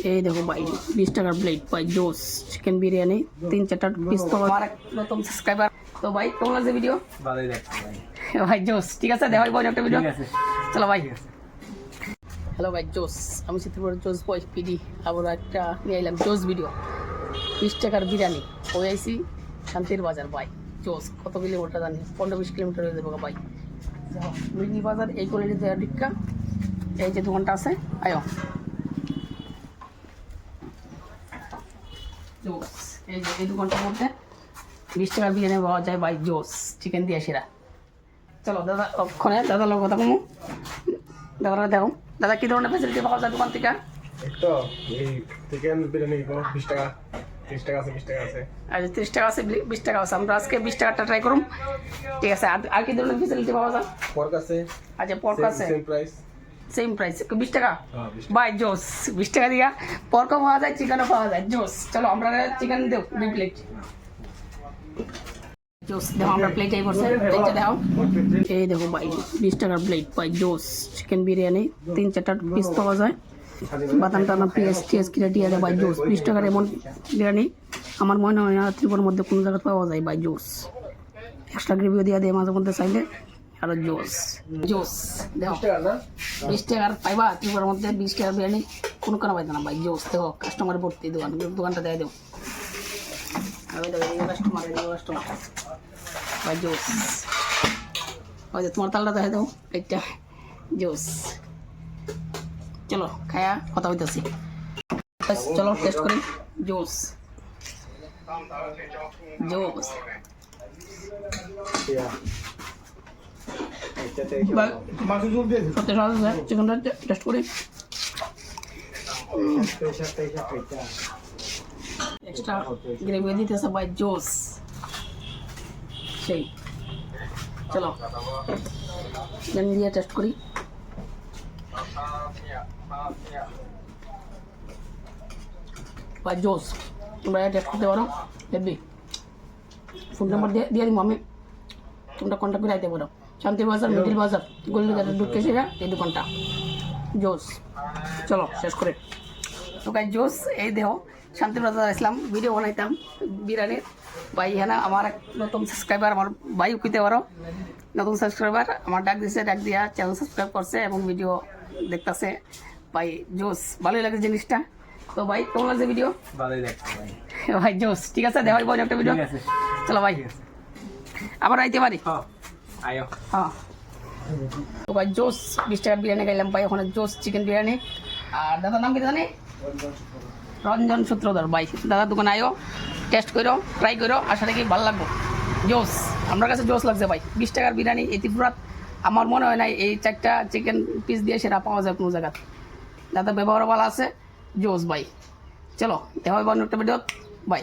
এই দেখো ভাই 20 টাকার প্লেট ভাই জোস চিকেন বিরিয়ানি 3-4টা পিস তো আমার এক নতুন সাবস্ক্রাইবার। তো ভাই কেমন লাগছে ভিডিও? ভালোই লাগছে ভাই। ভাই জোস ঠিক আছে দেখাই ভাই একটা ভিডিও। ঠিক আছে চলো ভাই। হ্যালো ভাই জোস, আমি চিত্রপুর জোস বয় পিডি আবার একটা নিয়ে এলাম জোস ভিডিও। 20 টাকার বিরিয়ানি হয়ে আইসি শান্তির বাজার ভাই জোস। কত কিলোমিটার জানি 15-20 কিলোমিটার হয়ে যাবো ভাই। মিনি বাজার এই কোয়ালিটি টিক্কা এই যে দোকানটা আছে আয়ো জোস। এই যে এই দোকানটার মধ্যে 20 টাকার বিরিয়ানি পাওয়া যায় ভাই জোস চিকেন দিয়ে সেরা। চলো দাদা ওখানে দাদা লোক কথা কমু দাদারা দেখো দাদা কী ধরনের ফেসিলিটি পাওয়া যায় দোকান থেকে? তো এই চিকেন বিরিয়ানি 20 টাকা 30 টাকা আছে 20 টাকা আছে আচ্ছা 30 টাকা আছে 20 টাকা আছে। আমরা আজকে 20 টাকাটা ট্রাই করুম ঠিক আছে। আর কি ধরনের ফেসিলিটি পাওয়া যায়? পর্ক আছে। আচ্ছা পর্ক আছে সেম প্রাইস। সেম প্রাইস 20 টাকা হ্যাঁ 20 টাকা। বাই জোস 20 টাকা দিয়া পর্কও পাওয়া যায় চিকেনও পাওয়া যায় জোস। চলো আমরা চিকেন দেও 2 প্লেট জোস। দেখো আমরা প্লেট এই করছে প্লেটটা দেখো এই দেখো ভাই 20 টাকার প্লেট ভাই জোস চিকেন বিরিয়ানি 3-4টা পিস পাওয়া যায়। বাদাম টানা পেঁয়াজ টিয়াজ কিনে দিয়ে দেয় ভাই জোস। 20 টাকার এমন বিরিয়ানি আমার মনে হয় না ত্রিপুরার মধ্যে কোনো জায়গায় পাওয়া যায় ভাই জোস। এক্সট্রা গ্রেভিও দিয়ে দেয় মাঝে মধ্যে চাইলে আর জোস জোস দেখো 20 টাকার পাইবা ত্রিপুরার মধ্যে 20 টাকার বিরিয়ানি কোনো কেন পাইতো না ভাই জোস। দেখো কাস্টমার ভর্তি দোকানটা দেয় দেবো কাস্টমার ভাই জোস। ওই যে তোমার তালটা দেখে দাও একটা জোস। চলো খায়া কথা হইতেছি চলো টেস্ট করি জোস জোস। চিকেনটা টেস্ট করি এক্সট্রা গ্রেভি দিতেছে ভাই জোস সেই। চলো চিকেন দিয়ে টেস্ট করি ভাই জোস। তোমরা টেস্ট করতে পারো হেভি। ফোন নাম্বার দিয়ে দিব আমি, তোমরা কন্ট্যাক্ট করে আইতে পারো। শান্তি বাজার মিডিল বাজার গলিঘাটের ঢুকে সেরা এই দোকানটা জোস। চলো শেষ করে তো গাই জোস। এই দেহ শান্তি বাজার আসলাম ভিডিও বানাইতাম বিরিয়ানির ভাই। হ্যাঁ আমার এক নতুন সাবস্ক্রাইবার আমার ভাই উকিতে পারো নতুন সাবস্ক্রাইবার আমার ডাক দিছে, ডাক দিয়া চ্যানেল সাবস্ক্রাইব করছে এবং ভিডিও দেখতেছে ভাই জোস। ভালোই লাগে জিনিসটা। তো ভাই কেমন লাগছে ভিডিও? ভালোই লাগছে ভাই। ভাই জোস ঠিক আছে দেখাই ভাই একটা ভিডিও। চলো ভাই আবার আইতে পারি। হ্যাঁ আয়ো। হ্যাঁ তো ভাই জোস 20 টাকার বিরিয়ানি খাইলাম ভাই ওখানে জোস চিকেন বিরিয়ানি। আর দাদার নাম কি জানি? রঞ্জন সূত্রধর ভাই। দাদার দোকানে আয়ো টেস্ট করো ট্রাই করো আশা রাখি ভালো লাগবো জোস। আমার কাছে জোস লাগছে ভাই 20 টাকার বিরিয়ানি এই ত্রিপুরাত আমার মনে হয় না এই 4টা চিকেন পিস দিয়ে সেটা পাওয়া যায় কোনো জায়গায়। দাদা ব্যবহারও ভালো আছে জোস ভাই। চলো দেখা হবে অন্য একটা ভিডিও বাই।